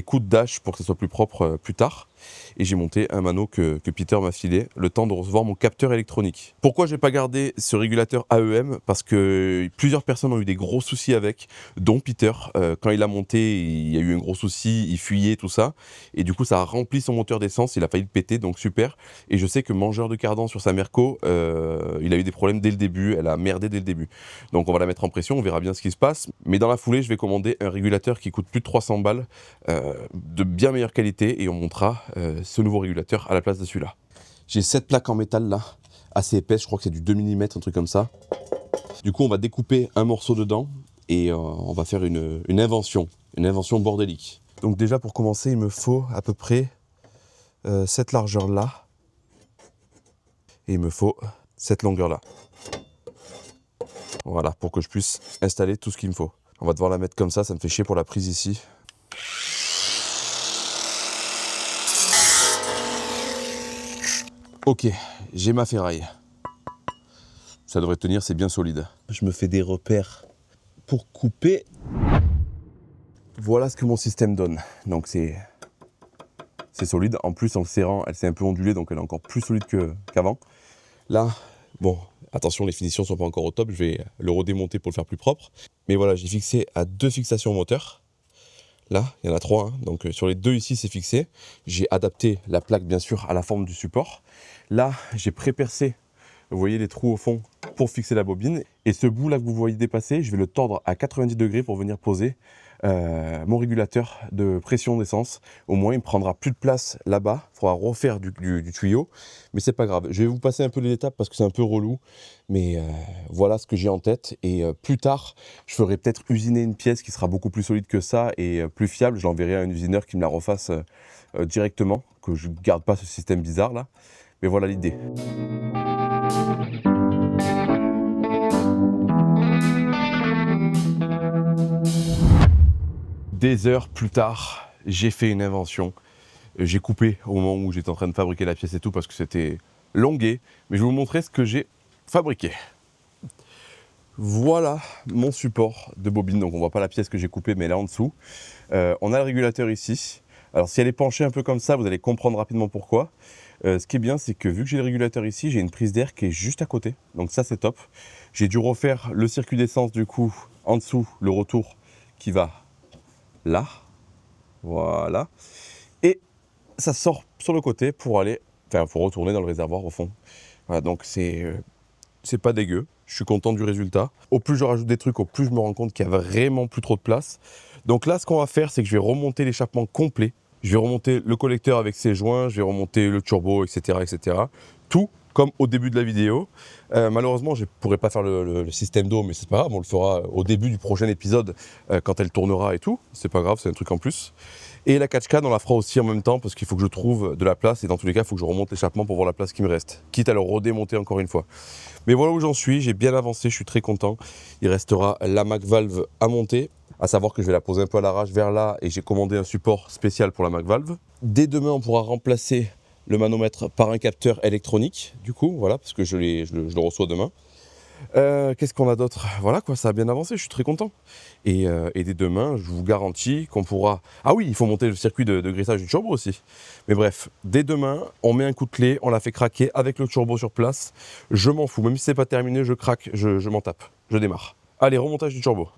coudes dash pour que ce soit plus propre plus tard. et j'ai monté un mano que Peter m'a filé, le temps de recevoir mon capteur électronique. Pourquoi j'ai pas gardé ce régulateur AEM? Parce que plusieurs personnes ont eu des gros soucis avec, dont Peter. Quand il a monté, il y a eu un gros souci, il fuyait, tout ça, et du coup ça a rempli son moteur d'essence, il a failli le péter, donc super. Et je sais que mangeur de cardan sur sa Merco, il a eu des problèmes dès le début, elle a merdé dès le début. Donc on va la mettre en pression, on verra bien ce qui se passe, mais dans la foulée je vais commander un régulateur qui coûte plus de 300 balles, de bien meilleure qualité, et on montera ce nouveau régulateur à la place de celui-là. J'ai cette plaque en métal là, assez épaisse, je crois que c'est du 2 mm, un truc comme ça. Du coup on va découper un morceau dedans et on va faire une invention bordélique. Donc déjà pour commencer il me faut à peu près cette largeur là, et il me faut cette longueur là. Voilà, pour que je puisse installer tout ce qu'il me faut. On va devoir la mettre comme ça me fait chier pour la prise ici. Ok, j'ai ma ferraille. Ça devrait tenir, c'est bien solide. Je me fais des repères pour couper. Voilà ce que mon système donne. Donc c'est solide. En plus, en le serrant, elle s'est un peu ondulée, donc elle est encore plus solide qu'avant. Là, bon, attention, les finitions sont pas encore au top. Je vais le redémonter pour le faire plus propre. Mais voilà, j'ai fixé à 2 fixations moteur. Là, il y en a 3, hein. Donc sur les 2 ici, c'est fixé. J'ai adapté la plaque, bien sûr, à la forme du support. Là, j'ai pré-percé, vous voyez les trous au fond, pour fixer la bobine. Et ce bout-là que vous voyez dépasser, je vais le tordre à 90 degrés pour venir poser mon régulateur de pression d'essence. Au moins, il ne prendra plus de place là-bas. Il faudra refaire du tuyau, mais c'est pas grave. Je vais vous passer un peu les étapes parce que c'est un peu relou, mais voilà ce que j'ai en tête. Et plus tard, je ferai peut-être usiner une pièce qui sera beaucoup plus solide que ça et plus fiable. Je l'enverrai à un usineur qui me la refasse directement, que je ne garde pas ce système bizarre là. Mais voilà l'idée. Des heures plus tard, j'ai fait une invention. J'ai coupé au moment où j'étais en train de fabriquer la pièce et tout parce que c'était longué. Mais je vais vous montrer ce que j'ai fabriqué. Voilà mon support de bobine. Donc on voit pas la pièce que j'ai coupée, mais là en dessous. On a le régulateur ici. Alors si elle est penchée un peu comme ça, vous allez comprendre rapidement pourquoi. Ce qui est bien, c'est que vu que j'ai le régulateur ici, j'ai une prise d'air qui est juste à côté. Donc ça c'est top. J'ai dû refaire le circuit d'essence du coup en dessous, le retour qui va là, voilà, et ça sort sur le côté pour aller, enfin pour retourner dans le réservoir au fond. Voilà, donc c'est pas dégueu, je suis content du résultat. Au plus je rajoute des trucs, au plus je me rends compte qu'il y a vraiment plus trop de place. Donc là ce qu'on va faire, c'est que je vais remonter l'échappement complet, je vais remonter le collecteur avec ses joints, je vais remonter le turbo, etc., etc. Tout comme au début de la vidéo. Malheureusement, je ne pourrai pas faire le système d'eau, mais c'est pas grave, on le fera au début du prochain épisode quand elle tournera et tout. C'est pas grave, c'est un truc en plus. Et la catch-can, on la fera aussi en même temps parce qu'il faut que je trouve de la place et dans tous les cas, il faut que je remonte l'échappement pour voir la place qui me reste, quitte à le redémonter encore une fois. Mais voilà où j'en suis, j'ai bien avancé, je suis très content. Il restera la MacValve à monter, à savoir que je vais la poser un peu à l'arrache vers là et j'ai commandé un support spécial pour la MacValve. Dès demain, on pourra remplacer le manomètre par un capteur électronique, du coup, voilà, parce que je le reçois demain. Qu'est-ce qu'on a d'autre? Voilà quoi, ça a bien avancé, je suis très content. Et dès demain, je vous garantis qu'on pourra... Ah oui, il faut monter le circuit de graissage du turbo aussi. Mais bref, dès demain, on met un coup de clé, on la fait craquer avec le turbo sur place. Je m'en fous, même si c'est pas terminé, je craque, je m'en tape, je démarre. Allez, remontage du turbo.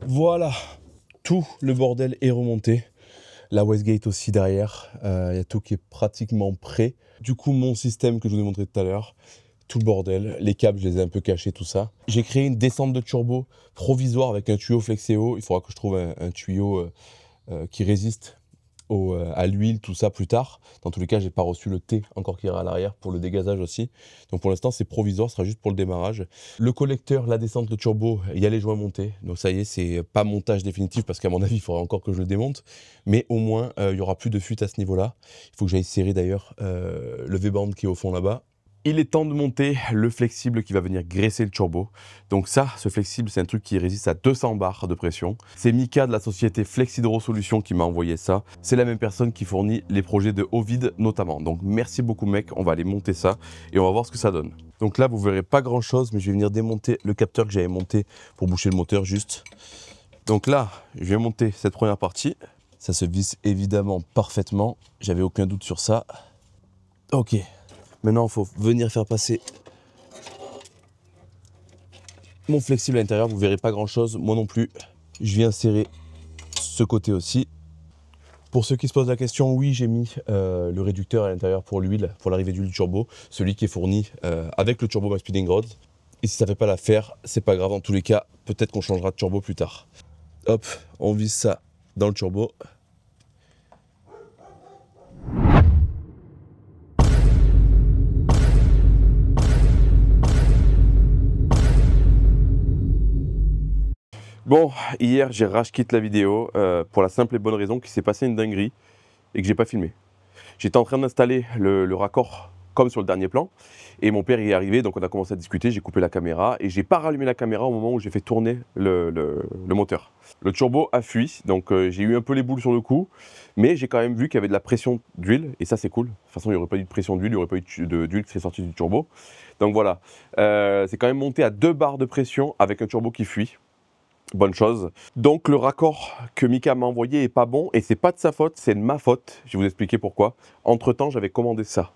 Voilà, tout le bordel est remonté. La Westgate aussi derrière, y a tout qui est pratiquement prêt. Du coup, mon système que je vous ai montré tout à l'heure, tout le bordel, les câbles, je les ai un peu cachés, tout ça. J'ai créé une descente de turbo provisoire avec un tuyau Flexeo. Il faudra que je trouve un tuyau qui résiste à l'huile, tout ça plus tard. Dans tous les cas, j'ai pas reçu le T encore qui ira à l'arrière pour le dégazage aussi. Donc pour l'instant, c'est provisoire, ce sera juste pour le démarrage. Le collecteur, la descente de turbo, il y a les joints montés. Donc ça y est, c'est pas montage définitif parce qu'à mon avis, il faudra encore que je le démonte. Mais au moins, il y aura plus de fuite à ce niveau-là. Il faut que j'aille serrer d'ailleurs le V-band qui est au fond là-bas. Il est temps de monter le flexible qui va venir graisser le turbo. Donc ça, ce flexible, c'est un truc qui résiste à 200 bars de pression. C'est Mika de la société Flexhydro Solutions qui m'a envoyé ça. C'est la même personne qui fournit les projets de Ovid notamment. Donc merci beaucoup mec, on va aller monter ça et on va voir ce que ça donne. Donc là, vous verrez pas grand chose, mais je vais venir démonter le capteur que j'avais monté pour boucher le moteur juste. Donc là, je vais monter cette première partie. Ça se visse évidemment parfaitement. J'avais aucun doute sur ça. Ok. Maintenant, il faut venir faire passer mon flexible à l'intérieur. Vous ne verrez pas grand-chose. Moi non plus. Je viens serrer ce côté aussi. Pour ceux qui se posent la question, oui, j'ai mis le réducteur à l'intérieur pour l'huile, pour l'arrivée d'huile turbo. Celui qui est fourni avec le turbo My Speeding Rod. Et si ça ne fait pas l'affaire, c'est pas grave. En tous les cas, peut-être qu'on changera de turbo plus tard. Hop, on visse ça dans le turbo. Bon, hier j'ai rage quitte la vidéo pour la simple et bonne raison qu'il s'est passé une dinguerie et que j'ai pas filmé. J'étais en train d'installer le raccord comme sur le dernier plan et mon père y est arrivé, donc on a commencé à discuter, j'ai coupé la caméra et j'ai pas rallumé la caméra au moment où j'ai fait tourner le moteur. Le turbo a fui, donc j'ai eu un peu les boules sur le coup, mais j'ai quand même vu qu'il y avait de la pression d'huile et ça c'est cool. De toute façon il n'y aurait pas eu de pression d'huile, il n'y aurait pas eu d'huile qui serait sortie du turbo. Donc voilà, c'est quand même monté à 2 bars de pression avec un turbo qui fuit. Bonne chose. Donc le raccord que Mika m'a envoyé est pas bon et c'est pas de sa faute, c'est de ma faute. Je vais vous expliquer pourquoi. Entre temps, j'avais commandé ça.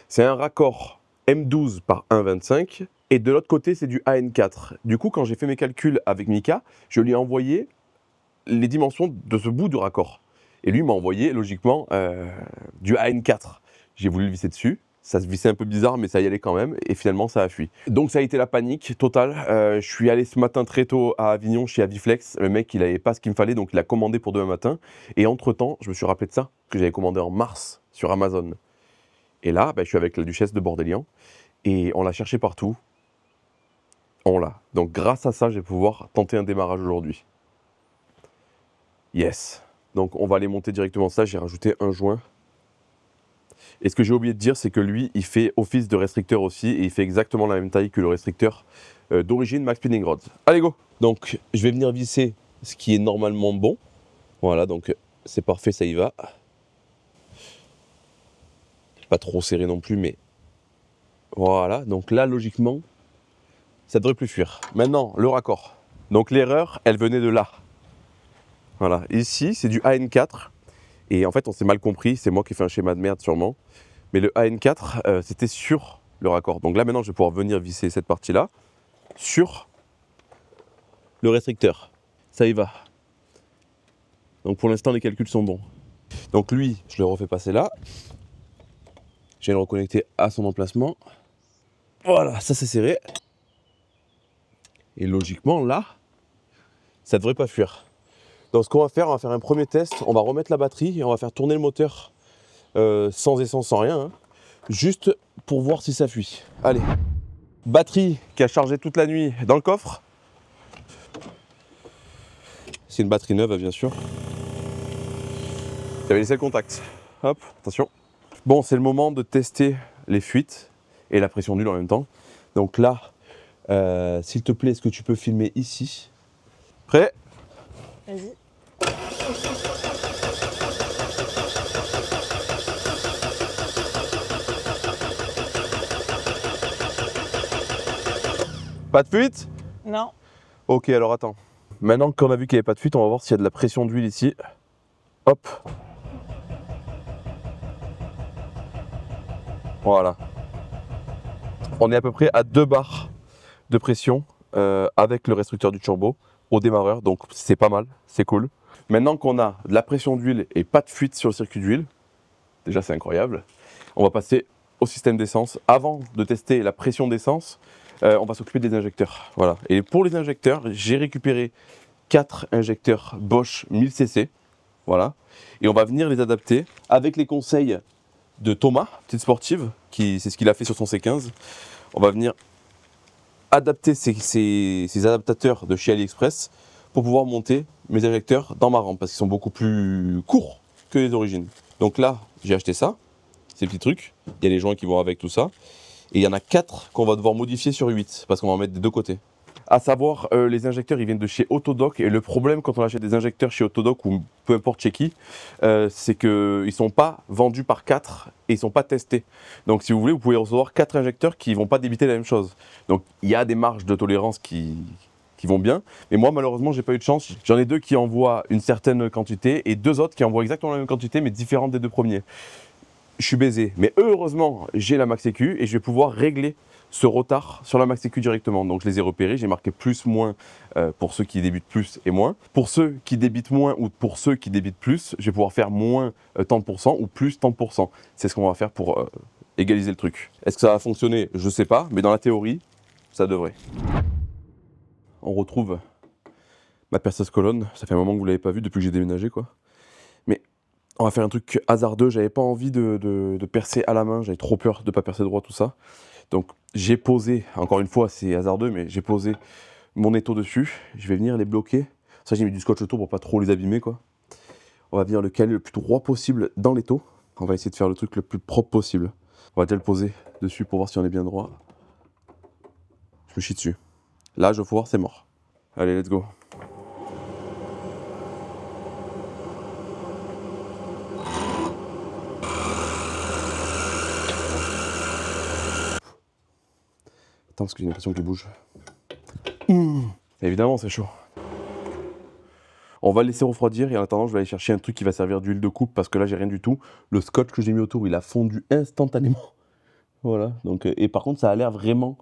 C'est un raccord M12 par 1,25 et de l'autre côté, c'est du AN4. Du coup, quand j'ai fait mes calculs avec Mika, je lui ai envoyé les dimensions de ce bout du raccord. Et lui m'a envoyé logiquement du AN4. J'ai voulu le visser dessus. Ça se vissait un peu bizarre, mais ça y allait quand même. Et finalement, ça a fui. Donc, ça a été la panique totale. Je suis allé ce matin très tôt à Avignon, chez Aviflex. Le mec, il n'avait pas ce qu'il me fallait, donc il a commandé pour demain matin. Et entre-temps, je me suis rappelé de ça, que j'avais commandé en mars sur Amazon. Et là, je suis avec la duchesse de Bordélian. Et on l'a cherché partout. On l'a. Donc, grâce à ça, je vais pouvoir tenter un démarrage aujourd'hui. Yes. Donc, on va aller monter directement ça. J'ai rajouté un joint. Et ce que j'ai oublié de dire, c'est que lui, il fait office de restricteur aussi, et il fait exactement la même taille que le restricteur d'origine My Speeding Rod. Allez, go! Donc, je vais venir visser ce qui est normalement bon. Voilà, donc c'est parfait, ça y va. Pas trop serré non plus, mais voilà. Donc là, logiquement, ça devrait plus fuir. Maintenant, le raccord. Donc l'erreur, elle venait de là. Voilà, ici, c'est du AN4. Et en fait, on s'est mal compris, c'est moi qui ai fait un schéma de merde sûrement. Mais le AN4, c'était sur le raccord. Donc là, maintenant, je vais pouvoir venir visser cette partie-là sur le restricteur. Ça y va. Donc pour l'instant, les calculs sont bons. Donc lui, je le refais passer là. Je vais le reconnecter à son emplacement. Voilà, ça c'est serré. Et logiquement, là, ça ne devrait pas fuir. Donc ce qu'on va faire un premier test. On va remettre la batterie et on va faire tourner le moteur sans essence, sans rien. Hein, juste pour voir si ça fuit. Allez. Batterie qui a chargé toute la nuit dans le coffre. C'est une batterie neuve, bien sûr. J'avais laissé le contact. Hop, attention. Bon, c'est le moment de tester les fuites et la pression d'huile en même temps. Donc là, s'il te plaît, est-ce que tu peux filmer ici? Prêt? Vas-y. Pas de fuite? Non. Ok, alors attends. Maintenant qu'on a vu qu'il n'y avait pas de fuite, on va voir s'il y a de la pression d'huile ici. Hop. Voilà. On est à peu près à 2 bars de pression avec le restricteur du turbo au démarreur. Donc c'est pas mal, c'est cool. Maintenant qu'on a de la pression d'huile et pas de fuite sur le circuit d'huile, déjà c'est incroyable, on va passer au système d'essence. Avant de tester la pression d'essence, on va s'occuper des injecteurs. Voilà. Et pour les injecteurs, j'ai récupéré 4 injecteurs Bosch 1000cc. Voilà. Et on va venir les adapter avec les conseils de Thomas, petite sportive, c'est ce qu'il a fait sur son C15. On va venir adapter ces adaptateurs de chez AliExpress pour pouvoir monter mes injecteurs dans ma rampe parce qu'ils sont beaucoup plus courts que les origines. Donc là, j'ai acheté ça, ces petits trucs. Il y a les joints qui vont avec tout ça. Et il y en a 4 qu'on va devoir modifier sur 8 parce qu'on va en mettre des deux côtés. À savoir, les injecteurs, ils viennent de chez Autodoc. Et le problème quand on achète des injecteurs chez Autodoc ou peu importe chez qui, c'est qu'ils ne sont pas vendus par 4 et ils ne sont pas testés. Donc si vous voulez, vous pouvez recevoir 4 injecteurs qui ne vont pas débiter la même chose. Donc il y a des marges de tolérance qui qui vont bien. Mais moi, malheureusement, j'ai pas eu de chance. J'en ai 2 qui envoient une certaine quantité et 2 autres qui envoient exactement la même quantité, mais différente des 2 premiers. Je suis baisé. Mais heureusement, j'ai la Max Sécu et je vais pouvoir régler ce retard sur la Max Sécu directement. Donc je les ai repérés, j'ai marqué plus, moins pour ceux qui débitent plus et moins. Pour ceux qui débitent moins ou pour ceux qui débitent plus, je vais pouvoir faire moins tant de pourcents ou plus tant de pourcents. C'est ce qu'on va faire pour égaliser le truc. Est-ce que ça va fonctionner? Je sais pas, mais dans la théorie, ça devrait. On retrouve ma perceuse colonne. Ça fait un moment que vous l'avez pas vue depuis que j'ai déménagé, quoi. Mais on va faire un truc hasardeux. J'avais pas envie de percer à la main. J'avais trop peur de pas percer droit, tout ça. Donc j'ai posé, encore une fois, c'est hasardeux, mais j'ai posé mon étau dessus. Je vais venir les bloquer. Ça, j'ai mis du scotch autour pour pas trop les abîmer, quoi. On va venir le caler le plus droit possible dans l'étau. On va essayer de faire le truc le plus propre possible. On va déjà le poser dessus pour voir si on est bien droit. Je me chie dessus. Là, je vais voir, c'est mort. Allez, let's go. Attends, parce que j'ai l'impression qu'il bouge. Évidemment, c'est chaud. On va le laisser refroidir et en attendant, je vais aller chercher un truc qui va servir d'huile de coupe parce que là, j'ai rien du tout. Le scotch que j'ai mis autour, il a fondu instantanément. Voilà. Donc, et par contre, ça a l'air vraiment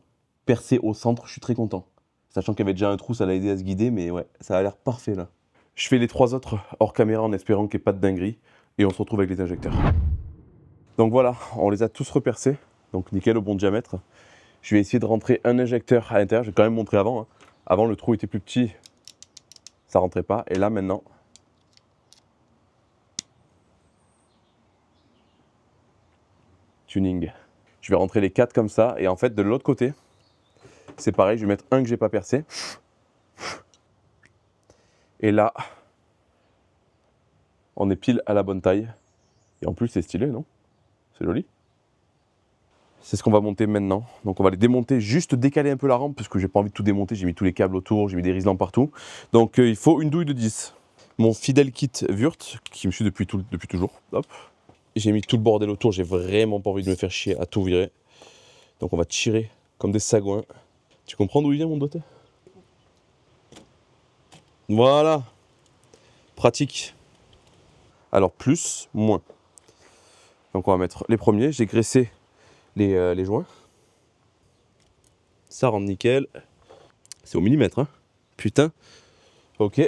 percé au centre. Je suis très content. Sachant qu'il y avait déjà un trou, ça l'a aidé à se guider, mais ouais, ça a l'air parfait là. Je fais les 3 autres hors caméra en espérant qu'il n'y ait pas de dinguerie et on se retrouve avec les injecteurs. Donc voilà, on les a tous repercés. Donc nickel, au bon diamètre. Je vais essayer de rentrer un injecteur à l'intérieur. Je vais quand même montrer avant. Hein. Avant, le trou était plus petit. Ça rentrait pas. Et là, maintenant, tuning. Je vais rentrer les 4 comme ça. Et en fait, de l'autre côté, c'est pareil. Je vais mettre un que j'ai pas percé. Et là, on est pile à la bonne taille. Et en plus, c'est stylé, non? C'est joli. C'est ce qu'on va monter maintenant. Donc on va les démonter, juste décaler un peu la rampe, parce que j'ai pas envie de tout démonter. J'ai mis tous les câbles autour, j'ai mis des riselants partout. Donc il faut une douille de 10. Mon fidèle kit Wurth, qui me suit depuis toujours. Hop. J'ai mis tout le bordel autour, j'ai vraiment pas envie de me faire chier à tout virer. Donc on va tirer comme des sagouins. Tu comprends d'où il vient mon doigt? Voilà. Pratique. Alors plus, moins. Donc on va mettre les premiers. J'ai graissé les joints. Ça rentre nickel. C'est au millimètre, hein. Putain. Ok.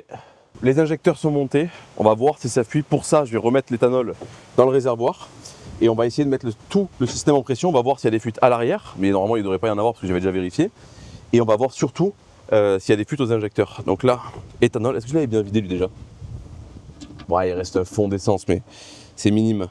Les injecteurs sont montés. On va voir si ça fuit. Pour ça, je vais remettre l'éthanol dans le réservoir. Et on va essayer de mettre tout le système en pression. On va voir s'il y a des fuites à l'arrière. Mais normalement, il ne devrait pas y en avoir parce que j'avais déjà vérifié. Et on va voir surtout s'il y a des fuites aux injecteurs. Donc là, éthanol. Est-ce que je l'avais bien vidé lui déjà? Ouais, il reste un fond d'essence, mais c'est minime.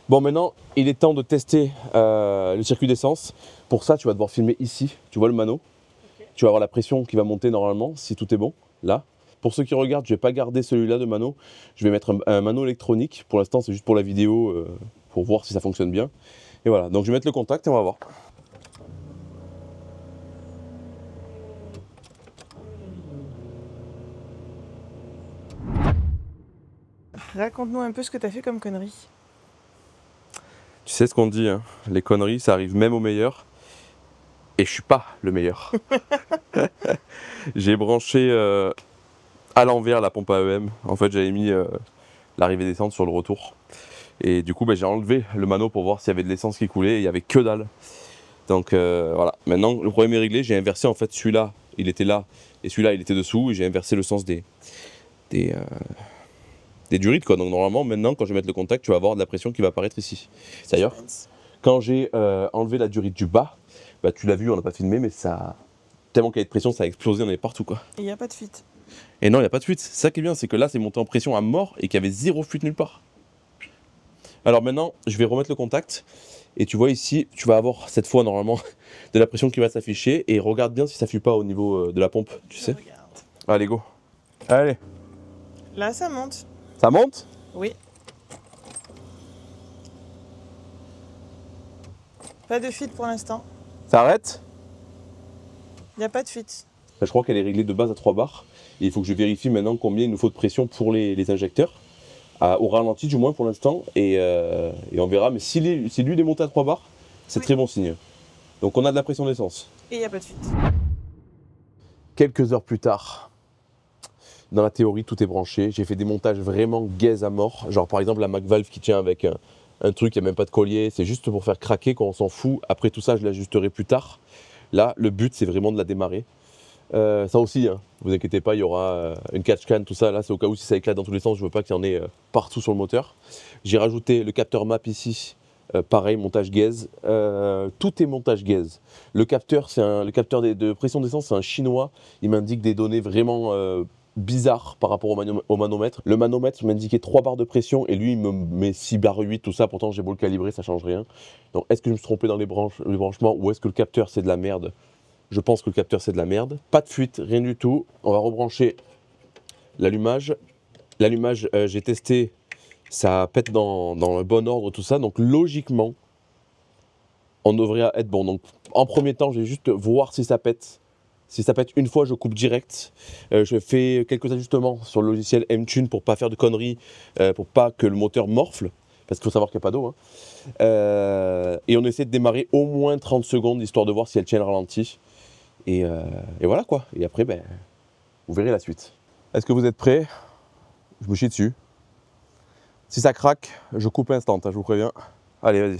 Bon, maintenant, il est temps de tester le circuit d'essence. Pour ça, tu vas devoir filmer ici. Tu vois le mano? Okay. Tu vas avoir la pression qui va monter normalement, si tout est bon, là. Pour ceux qui regardent, je ne vais pas garder celui-là de mano. Je vais mettre un mano électronique. Pour l'instant, c'est juste pour la vidéo, pour voir si ça fonctionne bien. Et voilà, donc je vais mettre le contact et on va voir. Raconte-nous un peu ce que tu as fait comme connerie. Tu sais ce qu'on dit, hein, les conneries, ça arrive même aux meilleurs. Et je suis pas le meilleur. J'ai branché à l'envers la pompe à EM. En fait, j'avais mis l'arrivée-descente sur le retour. Et du coup, j'ai enlevé le mano pour voir s'il y avait de l'essence qui coulait. Et il n'y avait que dalle. Donc voilà. Maintenant, le problème est réglé. J'ai inversé en fait celui-là, il était là. Et celui-là, il était dessous. Et j'ai inversé le sens des durites, quoi. Donc normalement, maintenant, quand je vais mettre le contact, tu vas avoir de la pression qui va apparaître ici. D'ailleurs, quand j'ai enlevé la durite du bas, bah, tu l'as vu, on n'a pas filmé, mais ça, tellement qu'il y avait de pression, ça a explosé, on est partout, quoi. Et il n'y a pas de fuite. Et non, il n'y a pas de fuite. C'est ça qui est bien, c'est que là, c'est monté en pression à mort et qu'il y avait zéro fuite nulle part. Alors maintenant, je vais remettre le contact. Et tu vois ici, tu vas avoir cette fois normalement de la pression qui va s'afficher. Et regarde bien si ça ne fuit pas au niveau de la pompe, tu sais. Regarde. Allez, go. Allez. Là, ça monte. Ça monte? Oui. Pas de fuite pour l'instant. Ça arrête? Il n'y a pas de fuite. Je crois qu'elle est réglée de base à 3 bars. Et il faut que je vérifie maintenant combien il nous faut de pression pour les injecteurs. Au ralenti du moins pour l'instant. Et on verra. Mais si lui est monté à 3 bars, c'est très bon signe. Donc on a de la pression d'essence. Et il n'y a pas de fuite. Quelques heures plus tard, dans la théorie, tout est branché. J'ai fait des montages vraiment gaze à mort. Genre par exemple la McValve qui tient avec un truc, il n'y a même pas de collier. C'est juste pour faire craquer quand on s'en fout. Après tout ça, je l'ajusterai plus tard. Là, le but, c'est vraiment de la démarrer. Ça aussi, hein, vous inquiétez pas, il y aura une catch can, tout ça. Là, c'est au cas où si ça éclate dans tous les sens, je veux pas qu'il y en ait partout sur le moteur. J'ai rajouté le capteur map ici. Pareil, montage gaze. Tout est montage gaze. Le capteur, le capteur de pression d'essence, c'est un chinois. Il m'indique des données vraiment bizarres par rapport au manomètre. Le manomètre m'indiquait 3 barres de pression et lui, il me met 6 barres 8, tout ça. Pourtant, j'ai beau le calibrer, ça change rien. Donc, est-ce que je me suis trompé dans les branchements ou est-ce que le capteur, c'est de la merde? Je pense que le capteur, c'est de la merde. Pas de fuite, rien du tout. On va rebrancher l'allumage. L'allumage, j'ai testé. Ça pète dans le bon ordre, tout ça. Donc logiquement, on devrait être bon. Donc en premier temps, je vais juste voir si ça pète. Si ça pète une fois, je coupe direct. Je fais quelques ajustements sur le logiciel M-Tune pour pas faire de conneries, pour pas que le moteur morfle. Parce qu'il faut savoir qu'il n'y a pas d'eau. Hein. Et on essaie de démarrer au moins 30 secondes, histoire de voir si elle tient le ralenti. Et voilà quoi. Et après, ben, vous verrez la suite. Est-ce que vous êtes prêts? Je me chie dessus. Si ça craque, je coupe instant, hein, je vous préviens. Allez, vas-y.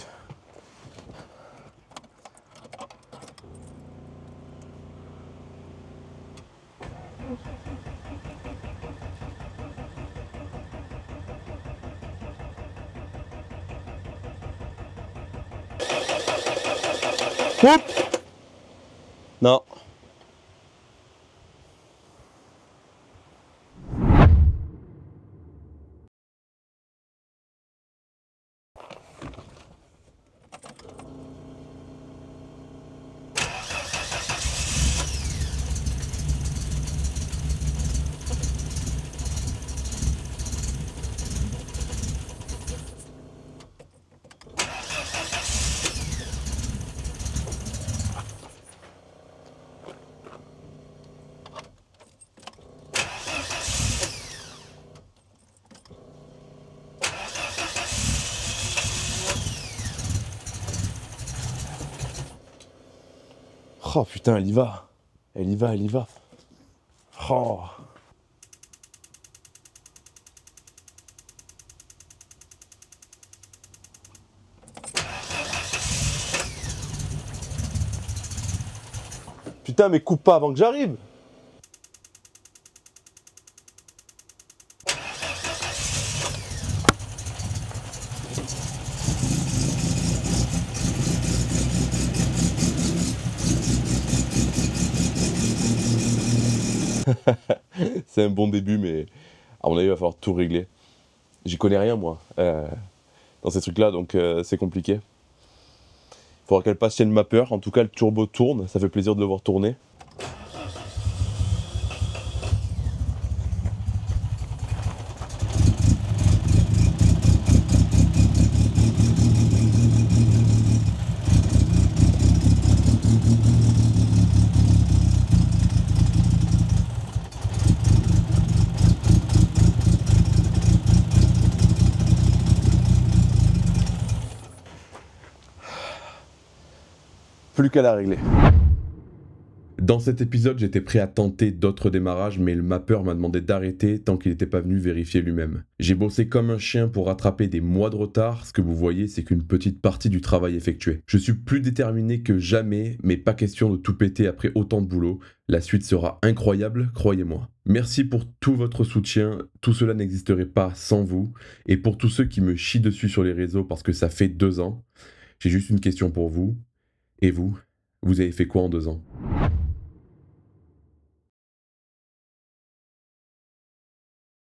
Coupe! Non. Oh putain, elle y va. Elle y va, elle y va. Oh. Putain, mais coupe pas avant que j'arrive. C'est un bon début, mais à mon avis, il va falloir tout régler. J'y connais rien, moi, dans ces trucs-là, donc c'est compliqué. Il faudra qu'elle passe chez le mapper. En tout cas, le turbo tourne, ça fait plaisir de le voir tourner. Plus qu'à la régler. Dans cet épisode, j'étais prêt à tenter d'autres démarrages, mais le mapper m'a demandé d'arrêter tant qu'il n'était pas venu vérifier lui-même. J'ai bossé comme un chien pour rattraper des mois de retard, ce que vous voyez, c'est qu'une petite partie du travail effectué. Je suis plus déterminé que jamais, mais pas question de tout péter après autant de boulot. La suite sera incroyable, croyez-moi. Merci pour tout votre soutien, tout cela n'existerait pas sans vous, et pour tous ceux qui me chient dessus sur les réseaux parce que ça fait 2 ans, j'ai juste une question pour vous. Et vous avez fait quoi en 2 ans ?